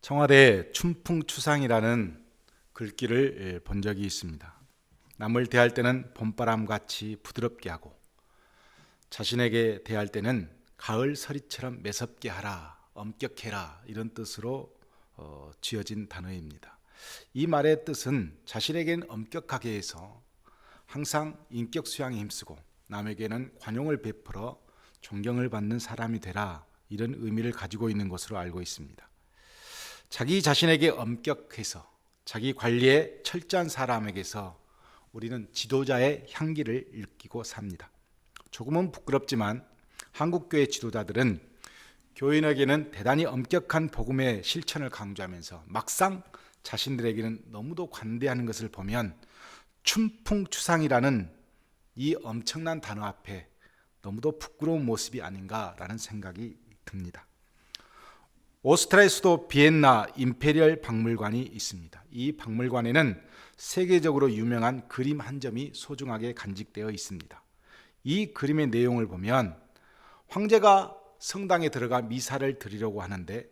청와대에 춘풍추상이라는 글귀를 본 적이 있습니다. 남을 대할 때는 봄바람같이 부드럽게 하고 자신에게 대할 때는 가을 서리처럼 매섭게 하라, 엄격해라, 이런 뜻으로 지어진 단어입니다. 이 말의 뜻은 자신에게는 엄격하게 해서 항상 인격 수양에 힘쓰고 남에게는 관용을 베풀어 존경을 받는 사람이 되라, 이런 의미를 가지고 있는 것으로 알고 있습니다. 자기 자신에게 엄격해서 자기 관리에 철저한 사람에게서 우리는 지도자의 향기를 느끼고 삽니다. 조금은 부끄럽지만 한국교회 지도자들은 교인에게는 대단히 엄격한 복음의 실천을 강조하면서 막상 자신들에게는 너무도 관대하는 것을 보면 춘풍추상이라는 이 엄청난 단어 앞에 너무도 부끄러운 모습이 아닌가라는 생각이 듭니다. 오스트리아의 수도 비엔나 임페리얼 박물관이 있습니다. 이 박물관에는 세계적으로 유명한 그림 한 점이 소중하게 간직되어 있습니다. 이 그림의 내용을 보면 황제가 성당에 들어가 미사를 드리려고 하는데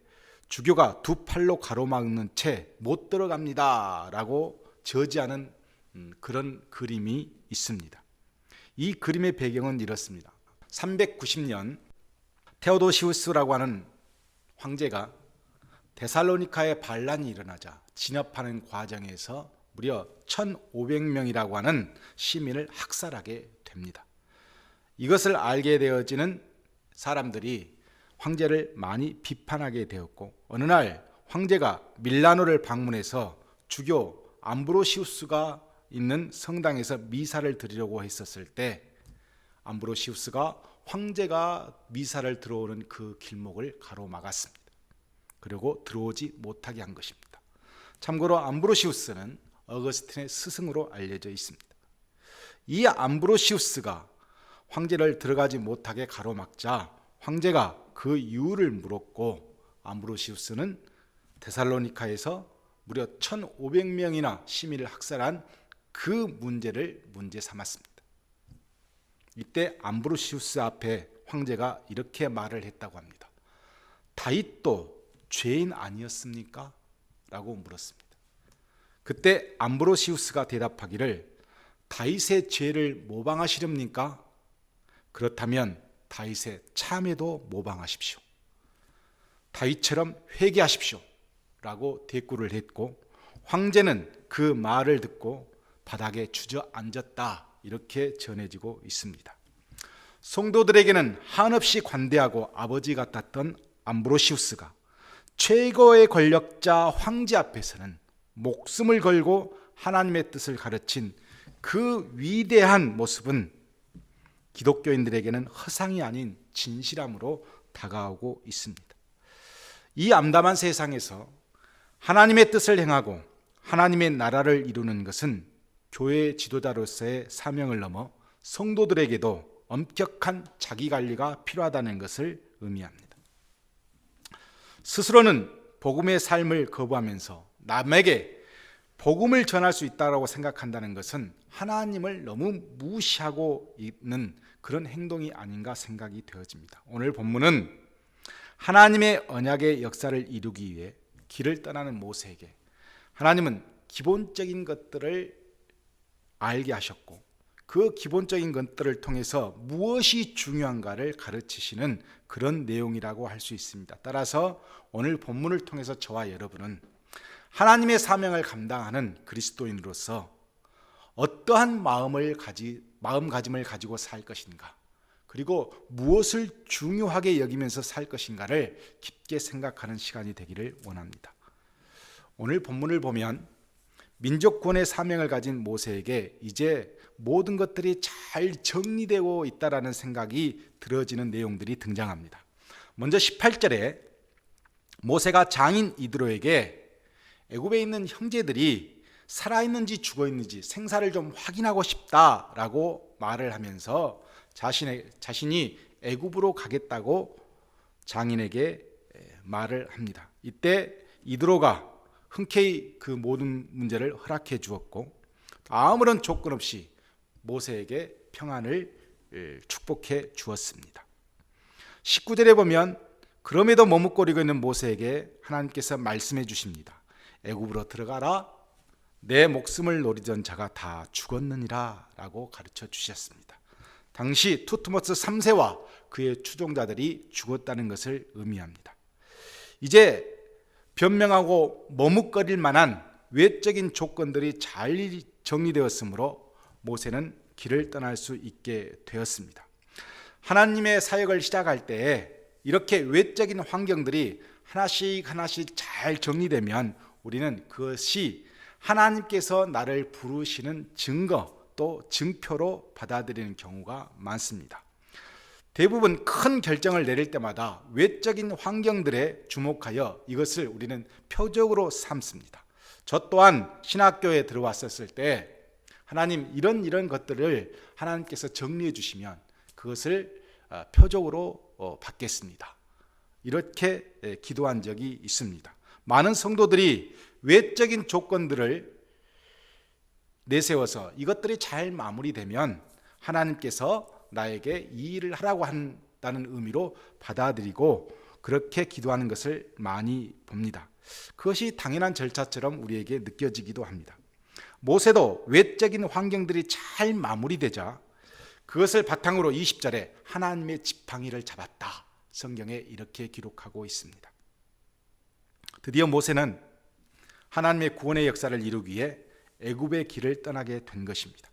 주교가 두 팔로 가로막는 채 못 들어갑니다 라고 저지하는 그런 그림이 있습니다. 이 그림의 배경은 이렇습니다. 390년 테오도시우스라고 하는 황제가 데살로니카에 반란이 일어나자 진압하는 과정에서 무려 1500명이라고 하는 시민을 학살하게 됩니다. 이것을 알게 되어지는 사람들이 황제를 많이 비판하게 되었고, 어느 날 황제가 밀라노를 방문해서 주교 암브로시우스가 있는 성당에서 미사를 드리려고 했었을 때 암브로시우스가 황제가 미사를 들어오는 그 길목을 가로막았습니다. 그리고 들어오지 못하게 한 것입니다. 참고로 암브로시우스는 어거스틴의 스승으로 알려져 있습니다. 이 암브로시우스가 황제를 들어가지 못하게 가로막자 황제가 그 이유를 물었고, 암브로시우스는 데살로니카에서 무려 1500명이나 시민을 학살한 그 문제를 문제 삼았습니다. 이때 암브로시우스 앞에 황제가 이렇게 말을 했다고 합니다. 다윗도 죄인 아니었습니까? 라고 물었습니다. 그때 암브로시우스가 대답하기를, 다윗의 죄를 모방하시렵니까? 그렇다면 다윗의 참에도 모방하십시오. 다윗처럼 회개하십시오 라고 대꾸를 했고, 황제는 그 말을 듣고 바닥에 주저앉았다, 이렇게 전해지고 있습니다. 성도들에게는 한없이 관대하고 아버지 같았던 암브로시우스가 최고의 권력자 황제 앞에서는 목숨을 걸고 하나님의 뜻을 가르친 그 위대한 모습은 기독교인들에게는 허상이 아닌 진실함으로 다가오고 있습니다. 이 암담한 세상에서 하나님의 뜻을 행하고 하나님의 나라를 이루는 것은 교회 지도자로서의 사명을 넘어 성도들에게도 엄격한 자기관리가 필요하다는 것을 의미합니다. 스스로는 복음의 삶을 거부하면서 남에게 복음을 전할 수 있다고 생각한다는 것은 하나님을 너무 무시하고 있는 그런 행동이 아닌가 생각이 되어집니다. 오늘 본문은 하나님의 언약의 역사를 이루기 위해 길을 떠나는 모세에게 하나님은 기본적인 것들을 알게 하셨고, 그 기본적인 것들을 통해서 무엇이 중요한가를 가르치시는 그런 내용이라고 할 수 있습니다. 따라서 오늘 본문을 통해서 저와 여러분은 하나님의 사명을 감당하는 그리스도인으로서 어떠한 마음가짐을 가지고 살 것인가, 그리고 무엇을 중요하게 여기면서 살 것인가를 깊게 생각하는 시간이 되기를 원합니다. 오늘 본문을 보면 민족 구원의 사명을 가진 모세에게 이제 모든 것들이 잘 정리되고 있다라는 생각이 들어지는 내용들이 등장합니다. 먼저 18절에 모세가 장인 이드로에게 애굽에 있는 형제들이 살아있는지 죽어있는지 생사를 좀 확인하고 싶다라고 말을 하면서 자신이 애굽으로 가겠다고 장인에게 말을 합니다. 이때 이드로가 흔쾌히 그 모든 문제를 허락해 주었고, 아무런 조건 없이 모세에게 평안을 축복해 주었습니다. 19절에 보면 그럼에도 머뭇거리고 있는 모세에게 하나님께서 말씀해 주십니다. 애굽으로 들어가라. 내 목숨을 노리던 자가 다 죽었느니라 라고 가르쳐 주셨습니다. 당시 투트모스 3세와 그의 추종자들이 죽었다는 것을 의미합니다. 이제 변명하고 머뭇거릴 만한 외적인 조건들이 잘 정리되었으므로 모세는 길을 떠날 수 있게 되었습니다. 하나님의 사역을 시작할 때에 이렇게 외적인 환경들이 하나씩 하나씩 잘 정리되면 우리는 그것이 하나님께서 나를 부르시는 증거 또 증표로 받아들이는 경우가 많습니다. 대부분 큰 결정을 내릴 때마다 외적인 환경들에 주목하여 이것을 우리는 표적으로 삼습니다. 저 또한 신학교에 들어왔었을 때 하나님 이런 것들을 하나님께서 정리해 주시면 그것을 표적으로 받겠습니다. 이렇게 기도한 적이 있습니다. 많은 성도들이 외적인 조건들을 내세워서 이것들이 잘 마무리되면 하나님께서 나에게 이 일을 하라고 한다는 의미로 받아들이고 그렇게 기도하는 것을 많이 봅니다. 그것이 당연한 절차처럼 우리에게 느껴지기도 합니다. 모세도 외적인 환경들이 잘 마무리되자 그것을 바탕으로 20절에 하나님의 지팡이를 잡았다. 성경에 이렇게 기록하고 있습니다. 드디어 모세는 하나님의 구원의 역사를 이루기 위해 애굽의 길을 떠나게 된 것입니다.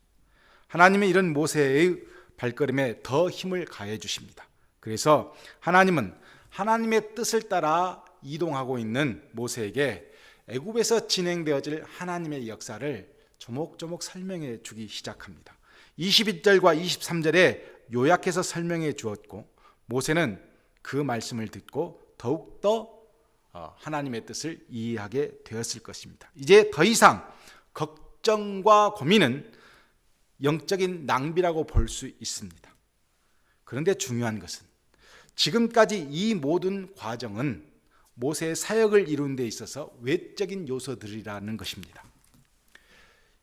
하나님은 이런 모세의 발걸음에 더 힘을 가해 주십니다. 그래서 하나님은 하나님의 뜻을 따라 이동하고 있는 모세에게 애굽에서 진행되어질 하나님의 역사를 조목조목 설명해 주기 시작합니다. 21절과 23절에 요약해서 설명해 주었고 모세는 그 말씀을 듣고 더욱더 하나님의 뜻을 이해하게 되었을 것입니다. 이제 더 이상 걱정과 고민은 영적인 낭비라고 볼 수 있습니다. 그런데 중요한 것은 지금까지 이 모든 과정은 모세의 사역을 이루는 데 있어서 외적인 요소들이라는 것입니다.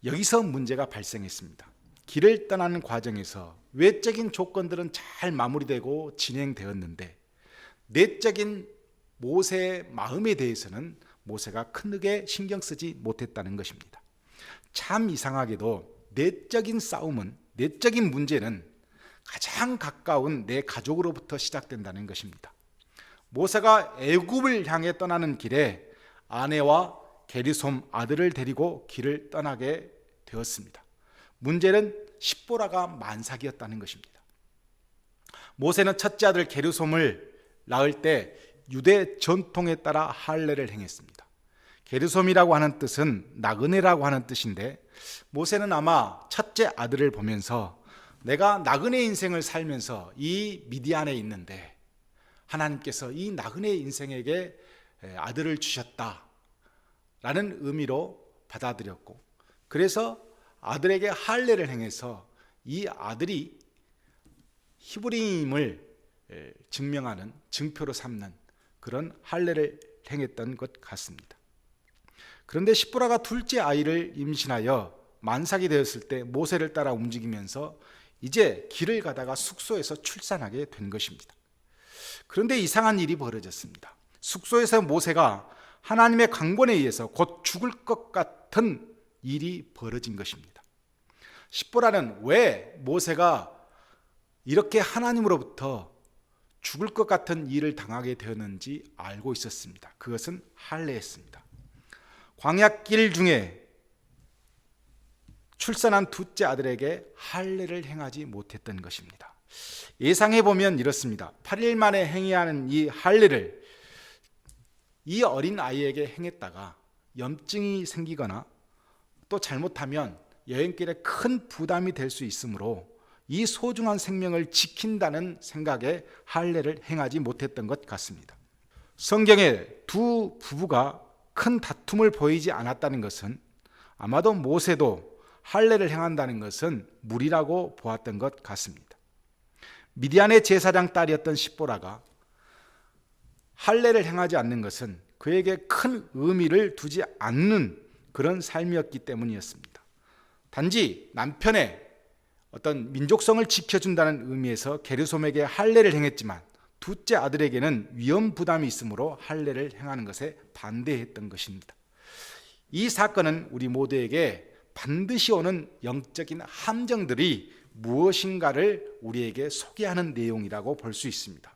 여기서 문제가 발생했습니다. 길을 떠나는 과정에서 외적인 조건들은 잘 마무리되고 진행되었는데 내적인 모세의 마음에 대해서는 모세가 크게 신경 쓰지 못했다는 것입니다. 참 이상하게도 내적인 싸움은, 내적인 문제는 가장 가까운 내 가족으로부터 시작된다는 것입니다. 모세가 애굽을 향해 떠나는 길에 아내와 게르솜 아들을 데리고 길을 떠나게 되었습니다. 문제는 십보라가 만삭이었다는 것입니다. 모세는 첫째 아들 게르솜을 낳을 때 유대 전통에 따라 할례를 행했습니다. 게르솜이라고 하는 뜻은 나그네라고 하는 뜻인데 모세는 아마 첫째 아들을 보면서 내가 나그네 인생을 살면서 이 미디안에 있는데 하나님께서 이 나그네 인생에게 아들을 주셨다라는 의미로 받아들였고 그래서 아들에게 할례를 행해서 이 아들이 히브리임을 증명하는 증표로 삼는 그런 할례를 행했던 것 같습니다. 그런데 십보라가 둘째 아이를 임신하여 만삭이 되었을 때 모세를 따라 움직이면서 이제 길을 가다가 숙소에서 출산하게 된 것입니다. 그런데 이상한 일이 벌어졌습니다. 숙소에서 모세가 하나님의 강권에 의해서 곧 죽을 것 같은 일이 벌어진 것입니다. 십보라는 왜 모세가 이렇게 하나님으로부터 죽을 것 같은 일을 당하게 되었는지 알고 있었습니다. 그것은 할례였습니다. 광야길 중에 출산한 둘째 아들에게 할례를 행하지 못했던 것입니다. 예상해 보면 이렇습니다. 8일 만에 행해야 하는 이 할례를 이 어린 아이에게 행했다가 염증이 생기거나 또 잘못하면 여행길에 큰 부담이 될 수 있으므로 이 소중한 생명을 지킨다는 생각에 할례를 행하지 못했던 것 같습니다. 성경에 두 부부가 큰 다툼을 보이지 않았다는 것은 아마도 모세도 할례를 행한다는 것은 무리라고 보았던 것 같습니다. 미디안의 제사장 딸이었던 십보라가 할례를 행하지 않는 것은 그에게 큰 의미를 두지 않는 그런 삶이었기 때문이었습니다. 단지 남편의 어떤 민족성을 지켜준다는 의미에서 게르솜에게 할례를 행했지만 둘째 아들에게는 위험 부담이 있으므로 할례를 행하는 것에 반대했던 것입니다. 이 사건은 우리 모두에게 반드시 오는 영적인 함정들이 무엇인가를 우리에게 소개하는 내용이라고 볼 수 있습니다.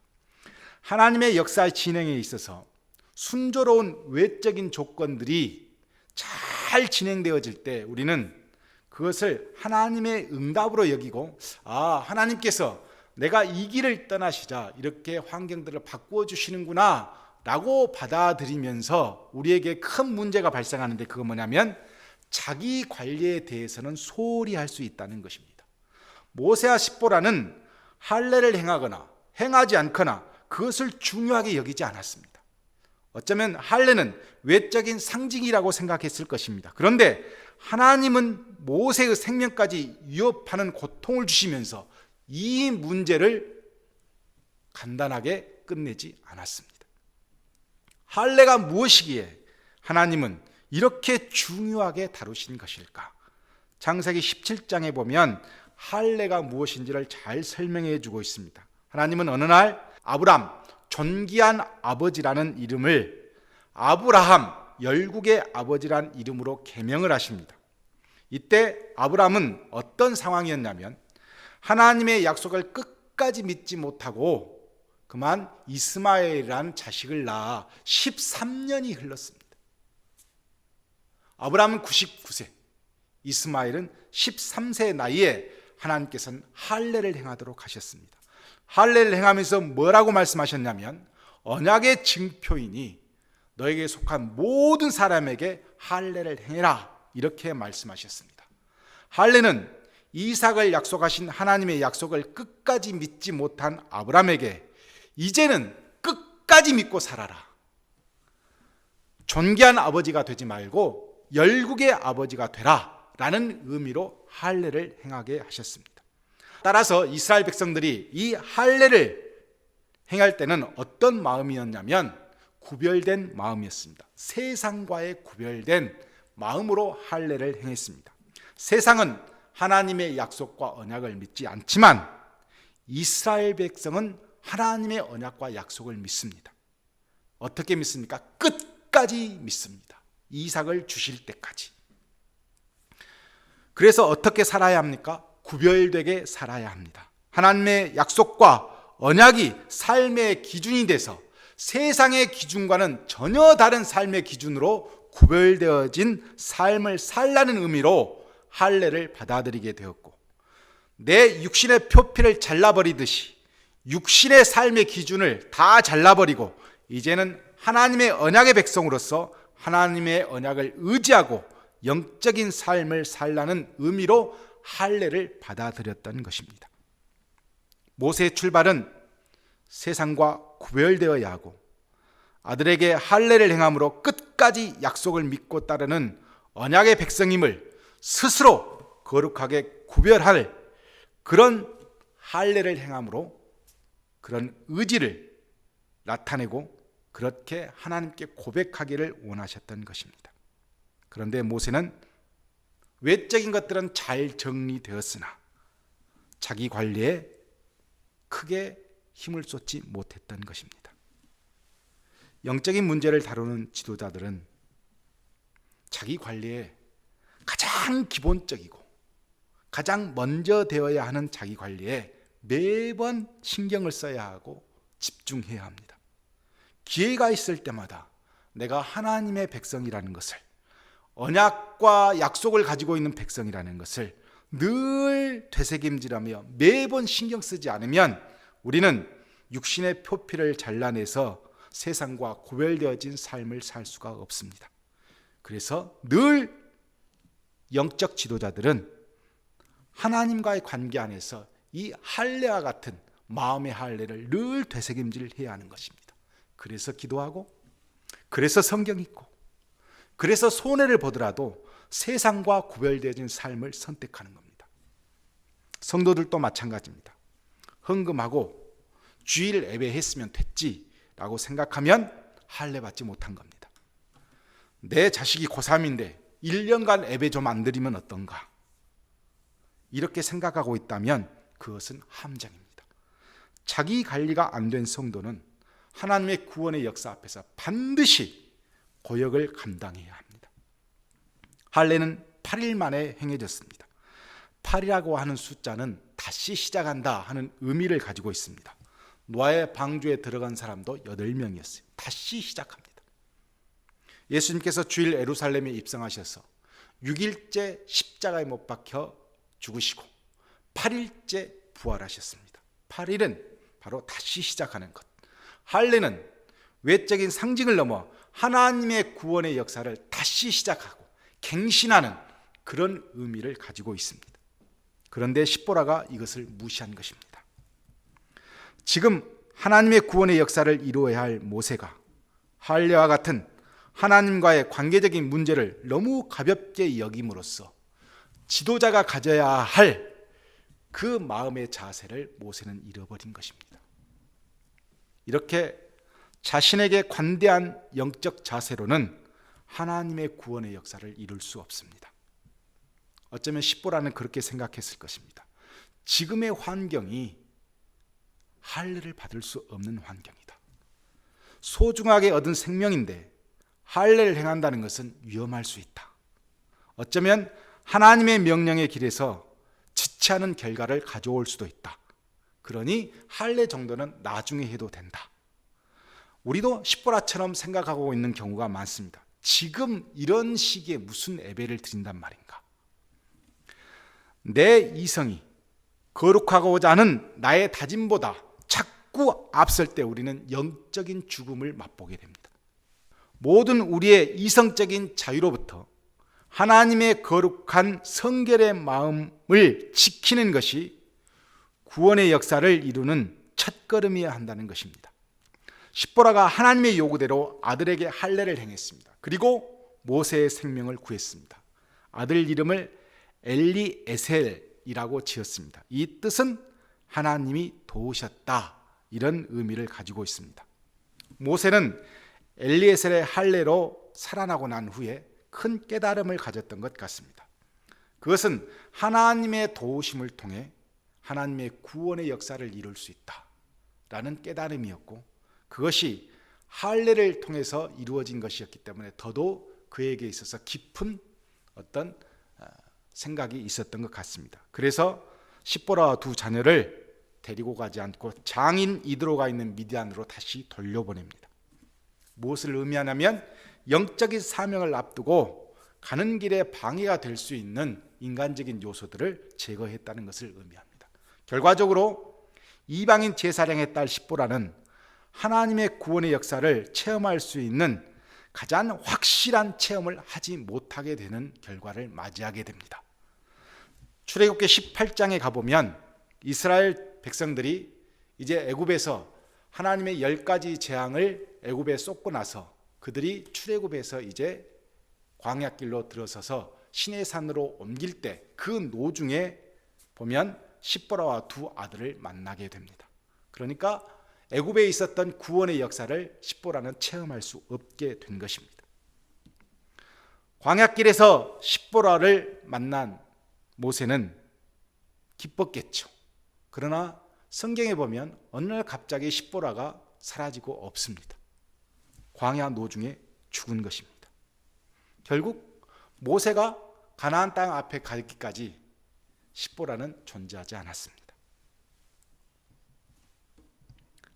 하나님의 역사 진행에 있어서 순조로운 외적인 조건들이 잘 진행되어질 때 우리는 그것을 하나님의 응답으로 여기고, 하나님께서 내가 이 길을 떠나시자 이렇게 환경들을 바꾸어 주시는구나 라고 받아들이면서 우리에게 큰 문제가 발생하는데, 그건 뭐냐면 자기 관리에 대해서는 소홀히 할 수 있다는 것입니다. 모세와 십보라는 할례를 행하거나 행하지 않거나 그것을 중요하게 여기지 않았습니다. 어쩌면 할례는 외적인 상징이라고 생각했을 것입니다. 그런데 하나님은 모세의 생명까지 위협하는 고통을 주시면서 이 문제를 간단하게 끝내지 않았습니다. 할례가 무엇이기에 하나님은 이렇게 중요하게 다루신 것일까? 창세기 17장에 보면 할례가 무엇인지를 잘 설명해 주고 있습니다. 하나님은 어느 날 아브람, 존귀한 아버지라는 이름을 아브라함, 열국의 아버지란 이름으로 계명을 하십니다. 이때 아브람은 어떤 상황이었냐면 하나님의 약속을 끝까지 믿지 못하고 그만 이스마엘이라는 자식을 낳아 13년이 흘렀습니다. 아브람은 99세, 이스마엘은 13세 나이에 하나님께서는 할례를 행하도록 하셨습니다. 할례를 행하면서 뭐라고 말씀하셨냐면 언약의 증표이니 너에게 속한 모든 사람에게 할례를 행해라, 이렇게 말씀하셨습니다. 할례는 이삭을 약속하신 하나님의 약속을 끝까지 믿지 못한 아브람에게 이제는 끝까지 믿고 살아라, 존귀한 아버지가 되지 말고 열국의 아버지가 되라 라는 의미로 할례를 행하게 하셨습니다. 따라서 이스라엘 백성들이 이 할례를 행할 때는 어떤 마음이었냐면 구별된 마음이었습니다. 세상과의 구별된 마음으로 할례를 행했습니다. 세상은 하나님의 약속과 언약을 믿지 않지만 이스라엘 백성은 하나님의 언약과 약속을 믿습니다. 어떻게 믿습니까? 끝까지 믿습니다. 이삭을 주실 때까지. 그래서 어떻게 살아야 합니까? 구별되게 살아야 합니다. 하나님의 약속과 언약이 삶의 기준이 돼서 세상의 기준과는 전혀 다른 삶의 기준으로 구별되어진 삶을 살라는 의미로 할례를 받아들이게 되었고, 내 육신의 표피를 잘라버리듯이 육신의 삶의 기준을 다 잘라버리고 이제는 하나님의 언약의 백성으로서 하나님의 언약을 의지하고 영적인 삶을 살라는 의미로 할례를 받아들였던 것입니다. 모세의 출발은 세상과 구별되어야 하고 아들에게 할례를 행함으로 끝까지 약속을 믿고 따르는 언약의 백성임을 스스로 거룩하게 구별할 그런 할례를 행함으로 그런 의지를 나타내고 그렇게 하나님께 고백하기를 원하셨던 것입니다. 그런데 모세는 외적인 것들은 잘 정리되었으나 자기 관리에 크게 힘을 쏟지 못했던 것입니다. 영적인 문제를 다루는 지도자들은 자기 관리에 가장 기본적이고 가장 먼저 되어야 하는 자기 관리에 매번 신경을 써야 하고 집중해야 합니다. 기회가 있을 때마다 내가 하나님의 백성이라는 것을, 언약과 약속을 가지고 있는 백성이라는 것을 늘 되새김질하며 매번 신경 쓰지 않으면 우리는 육신의 표피를 잘라내서 세상과 구별되어진 삶을 살 수가 없습니다. 그래서 늘 영적 지도자들은 하나님과의 관계 안에서 이 할례와 같은 마음의 할례를 늘 되새김질해야 하는 것입니다. 그래서 기도하고, 그래서 성경 읽고, 그래서 손해를 보더라도 세상과 구별되어진 삶을 선택하는 겁니다. 성도들도 마찬가지입니다. 헌금하고 주일 예배했으면 됐지라고 생각하면 할례 받지 못한 겁니다. 내 자식이 고3인데 1년간 예배 좀 안 드리면 어떤가? 이렇게 생각하고 있다면 그것은 함정입니다. 자기 관리가 안 된 성도는 하나님의 구원의 역사 앞에서 반드시 고역을 감당해야 합니다. 할례는 8일 만에 행해졌습니다. 8이라고 하는 숫자는 다시 시작한다 하는 의미를 가지고 있습니다. 노아의 방주에 들어간 사람도 8명이었어요. 다시 시작합니다. 예수님께서 주일 예루살렘에 입성하셔서 6일째 십자가에 못 박혀 죽으시고 8일째 부활하셨습니다. 8일은 바로 다시 시작하는 것. 할례는 외적인 상징을 넘어 하나님의 구원의 역사를 다시 시작하고 갱신하는 그런 의미를 가지고 있습니다. 그런데 십보라가 이것을 무시한 것입니다. 지금 하나님의 구원의 역사를 이루어야 할 모세가 할례와 같은 하나님과의 관계적인 문제를 너무 가볍게 여김으로써 지도자가 가져야 할 그 마음의 자세를 모세는 잃어버린 것입니다. 이렇게 자신에게 관대한 영적 자세로는 하나님의 구원의 역사를 이룰 수 없습니다. 어쩌면 십보라는 그렇게 생각했을 것입니다. 지금의 환경이 할례를 받을 수 없는 환경이다. 소중하게 얻은 생명인데 할례를 행한다는 것은 위험할 수 있다. 어쩌면 하나님의 명령의 길에서 지체하는 결과를 가져올 수도 있다. 그러니 할례 정도는 나중에 해도 된다. 우리도 십보라처럼 생각하고 있는 경우가 많습니다. 지금 이런 시기에 무슨 예배를 드린단 말인가? 내 이성이 거룩하고자 하는 나의 다짐보다 자꾸 앞설 때 우리는 영적인 죽음을 맛보게 됩니다. 모든 우리의 이성적인 자유로부터 하나님의 거룩한 성결의 마음을 지키는 것이 구원의 역사를 이루는 첫걸음이어야 한다는 것입니다. 십보라가 하나님의 요구대로 아들에게 할례를 행했습니다. 그리고 모세의 생명을 구했습니다. 아들 이름을 엘리에셀이라고 지었습니다. 이 뜻은 하나님이 도우셨다, 이런 의미를 가지고 있습니다. 모세는 엘리에셀의 할례로 살아나고 난 후에 큰 깨달음을 가졌던 것 같습니다. 그것은 하나님의 도우심을 통해 하나님의 구원의 역사를 이룰 수 있다라는 깨달음이었고, 그것이 할례를 통해서 이루어진 것이었기 때문에 더더욱 그에게 있어서 깊은 어떤 생각이 있었던 것 같습니다. 그래서 십보라와 두 자녀를 데리고 가지 않고 장인 이드로가 있는 미디안으로 다시 돌려보냅니다. 무엇을 의미하냐면 영적인 사명을 앞두고 가는 길에 방해가 될 수 있는 인간적인 요소들을 제거했다는 것을 의미합니다. 결과적으로 이방인 제사장의 딸 십보라는 하나님의 구원의 역사를 체험할 수 있는 가장 확실한 체험을 하지 못하게 되는 결과를 맞이하게 됩니다. 출애굽기 18장에 가보면 이스라엘 백성들이 이제 애굽에서 하나님의 10가지 재앙을 애굽에 쏟고 나서 그들이 출애굽에서 이제 광야길로 들어서서 시내산으로 옮길 때 그 노중에 보면 십보라와 두 아들을 만나게 됩니다. 그러니까 애굽에 있었던 구원의 역사를 십보라는 체험할 수 없게 된 것입니다. 광야길에서 십보라를 만난 모세는 기뻤겠죠. 그러나 성경에 보면 어느 날 갑자기 십보라가 사라지고 없습니다. 광야 노중에 죽은 것입니다. 결국 모세가 가나안 땅 앞에 가기까지 십보라는 존재하지 않았습니다.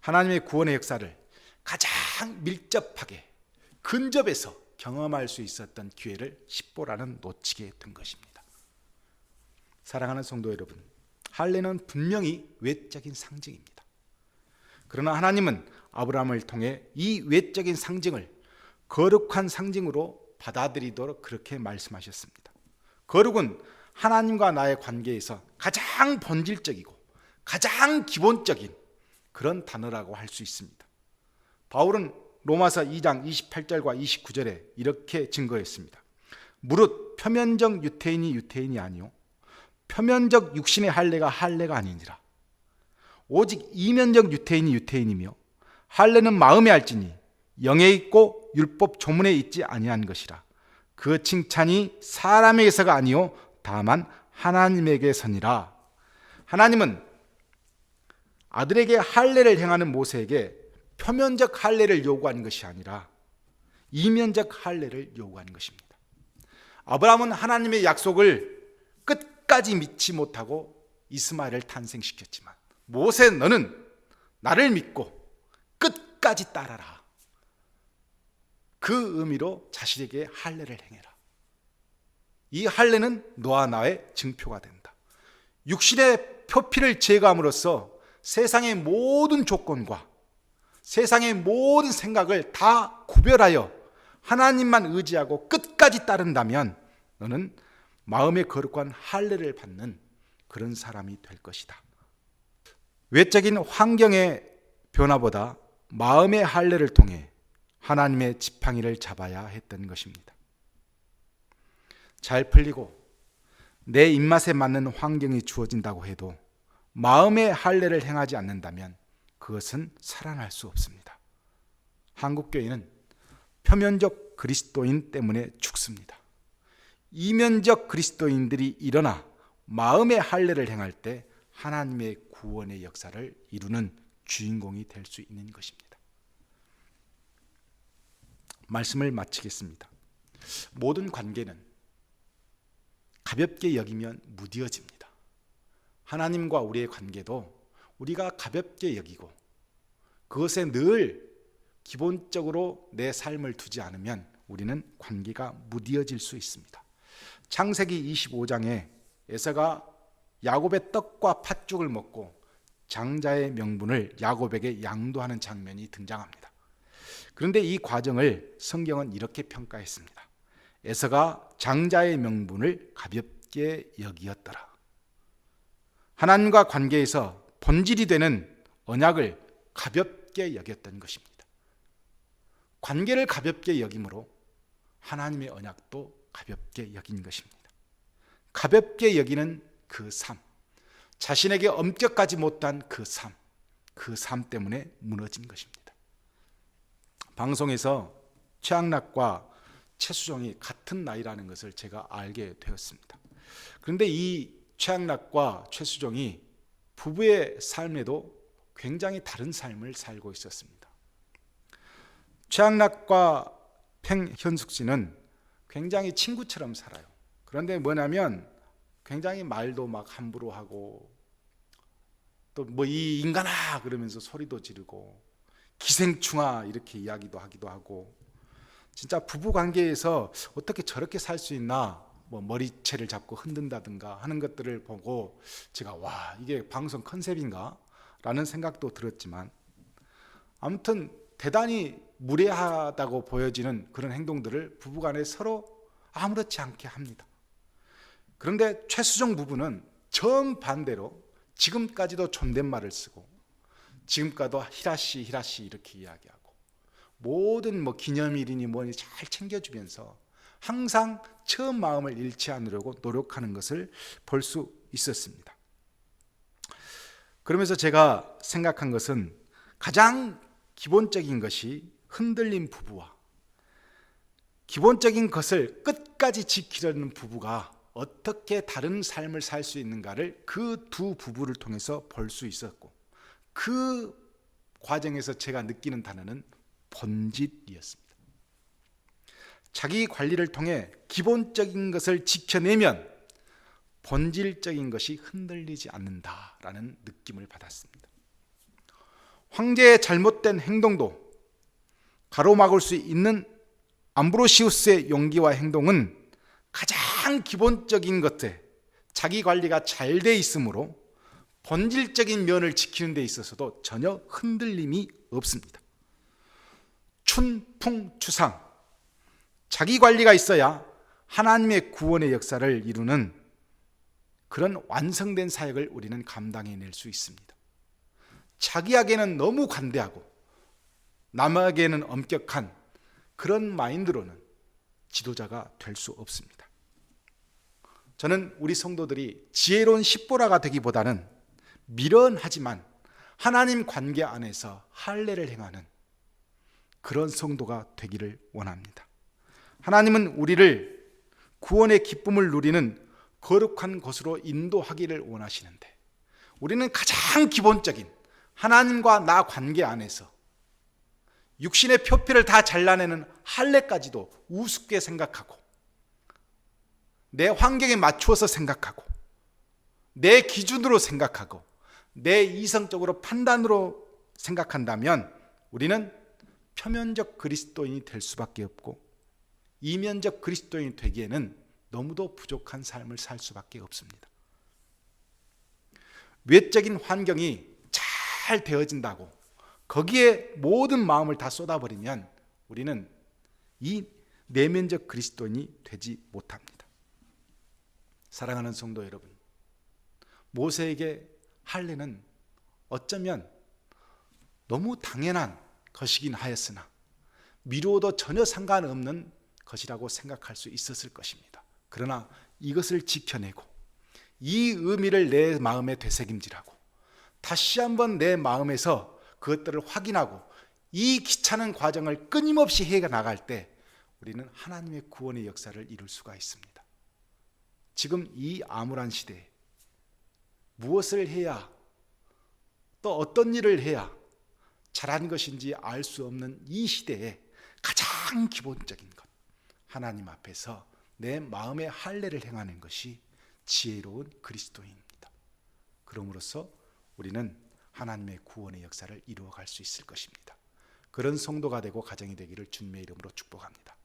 하나님의 구원의 역사를 가장 밀접하게 근접해서 경험할 수 있었던 기회를 십보라는 놓치게 된 것입니다. 사랑하는 성도 여러분, 할례는 분명히 외적인 상징입니다. 그러나 하나님은 아브라함을 통해 이 외적인 상징을 거룩한 상징으로 받아들이도록 그렇게 말씀하셨습니다. 거룩은 하나님과 나의 관계에서 가장 본질적이고 가장 기본적인 그런 단어라고 할 수 있습니다. 바울은 로마서 2장 28절과 29절에 이렇게 증거했습니다. 무릇 표면적 유태인이 유태인이 아니요 표면적 육신의 할례가 할례가 아니니라. 오직 이면적 유태인이 유태인이며 할례는 마음에 알지니 영에 있고 율법 조문에 있지 아니한 것이라. 그 칭찬이 사람에게서가 아니요 다만 하나님에게서니라. 하나님은 아들에게 할례를 행하는 모세에게 표면적 할례를 요구하는 것이 아니라 이면적 할례를 요구하는 것입니다. 아브라함은 하나님의 약속을 끝까지 믿지 못하고 이스마엘을 탄생시켰지만, 모세 너는 나를 믿고 끝까지 따라라. 그 의미로 자신에게 할례를 행해라. 이 할례는 너와 나의 증표가 된다. 육신의 표피를 제거함으로써 세상의 모든 조건과 세상의 모든 생각을 다 구별하여 하나님만 의지하고 끝까지 따른다면 너는 마음의 거룩한 할례를 받는 그런 사람이 될 것이다. 외적인 환경의 변화보다 마음의 할례를 통해 하나님의 지팡이를 잡아야 했던 것입니다. 잘 풀리고 내 입맛에 맞는 환경이 주어진다고 해도 마음의 할례를 행하지 않는다면 그것은 살아날 수 없습니다. 한국교회는 표면적 그리스도인 때문에 죽습니다. 이면적 그리스도인들이 일어나 마음의 할례를 행할 때 하나님의 구원의 역사를 이루는 주인공이 될 수 있는 것입니다. 말씀을 마치겠습니다. 모든 관계는 가볍게 여기면 무뎌집니다. 하나님과 우리의 관계도 우리가 가볍게 여기고 그것에 늘 기본적으로 내 삶을 두지 않으면 우리는 관계가 무뎌질 수 있습니다. 창세기 25장에 에서가 야곱의 떡과 팥죽을 먹고 장자의 명분을 야곱에게 양도하는 장면이 등장합니다. 그런데 이 과정을 성경은 이렇게 평가했습니다. 에서가 장자의 명분을 가볍게 여기었더라. 하나님과 관계에서 본질이 되는 언약을 가볍게 여겼던 것입니다. 관계를 가볍게 여김으로 하나님의 언약도 가볍게 여긴 것입니다. 가볍게 여기는 그 삶, 자신에게 엄격하지 못한 그 삶 때문에 무너진 것입니다. 방송에서 최양락과 최수종이 같은 나이라는 것을 제가 알게 되었습니다. 그런데 이 최양락과 최수종이 부부의 삶에도 굉장히 다른 삶을 살고 있었습니다. 최양락과 팽현숙 씨는 굉장히 친구처럼 살아요. 그런데 뭐냐면 굉장히 말도 막 함부로 하고 또 뭐 이 인간아 그러면서 소리도 지르고 기생충아 이렇게 이야기도 하기도 하고, 진짜 부부 관계에서 어떻게 저렇게 살 수 있나, 뭐 머리채를 잡고 흔든다든가 하는 것들을 보고 제가 와, 이게 방송 컨셉인가 라는 생각도 들었지만, 아무튼 대단히 무례하다고 보여지는 그런 행동들을 부부간에 서로 아무렇지 않게 합니다. 그런데 최수종 부부는 정반대로 지금까지도 존댓말을 쓰고 지금까지도 히라씨 이렇게 이야기하고 모든 뭐 기념일이니 뭐니 잘 챙겨주면서 항상 처음 마음을 잃지 않으려고 노력하는 것을 볼 수 있었습니다. 그러면서 제가 생각한 것은 가장 기본적인 것이 흔들린 부부와 기본적인 것을 끝까지 지키려는 부부가 어떻게 다른 삶을 살 수 있는가를 그 두 부부를 통해서 볼 수 있었고, 그 과정에서 제가 느끼는 단어는 본질이었습니다. 자기 관리를 통해 기본적인 것을 지켜내면 본질적인 것이 흔들리지 않는다라는 느낌을 받았습니다. 황제의 잘못된 행동도 가로막을 수 있는 암브로시우스의 용기와 행동은 가장 기본적인 것에 자기 관리가 잘 돼 있으므로 본질적인 면을 지키는 데 있어서도 전혀 흔들림이 없습니다. 춘풍추상, 자기 관리가 있어야 하나님의 구원의 역사를 이루는 그런 완성된 사역을 우리는 감당해낼 수 있습니다. 자기에게는 너무 관대하고 남에게는 엄격한 그런 마인드로는 지도자가 될 수 없습니다. 저는 우리 성도들이 지혜로운 십보라가 되기보다는 미련하지만 하나님 관계 안에서 할례를 행하는 그런 성도가 되기를 원합니다. 하나님은 우리를 구원의 기쁨을 누리는 거룩한 곳으로 인도하기를 원하시는데, 우리는 가장 기본적인 하나님과 나 관계 안에서 육신의 표피를 다 잘라내는 할례까지도 우습게 생각하고 내 환경에 맞추어서 생각하고 내 기준으로 생각하고 내 이성적으로 판단으로 생각한다면 우리는 표면적 그리스도인이 될 수밖에 없고 이면적 그리스도인이 되기에는 너무도 부족한 삶을 살 수밖에 없습니다. 외적인 환경이 잘 되어진다고 거기에 모든 마음을 다 쏟아버리면 우리는 이 내면적 그리스도인이 되지 못합니다. 사랑하는 성도 여러분, 모세에게 할례는 어쩌면 너무 당연한 것이긴 하였으나 미루어도 전혀 상관없는 것이라고 생각할 수 있었을 것입니다. 그러나 이것을 지켜내고 이 의미를 내 마음에 되새김질하고 다시 한번 내 마음에서 그것들을 확인하고 이 귀찮은 과정을 끊임없이 해 나갈 때 우리는 하나님의 구원의 역사를 이룰 수가 있습니다. 지금 이 암울한 시대에 무엇을 해야 또 어떤 일을 해야 잘한 것인지 알 수 없는 이 시대에 가장 기본적인 것, 하나님 앞에서 내 마음의 할례를 행하는 것이 지혜로운 그리스도인입니다. 그럼으로써 우리는 하나님의 구원의 역사를 이루어갈 수 있을 것입니다. 그런 성도가 되고 가정이 되기를 주님의 이름으로 축복합니다.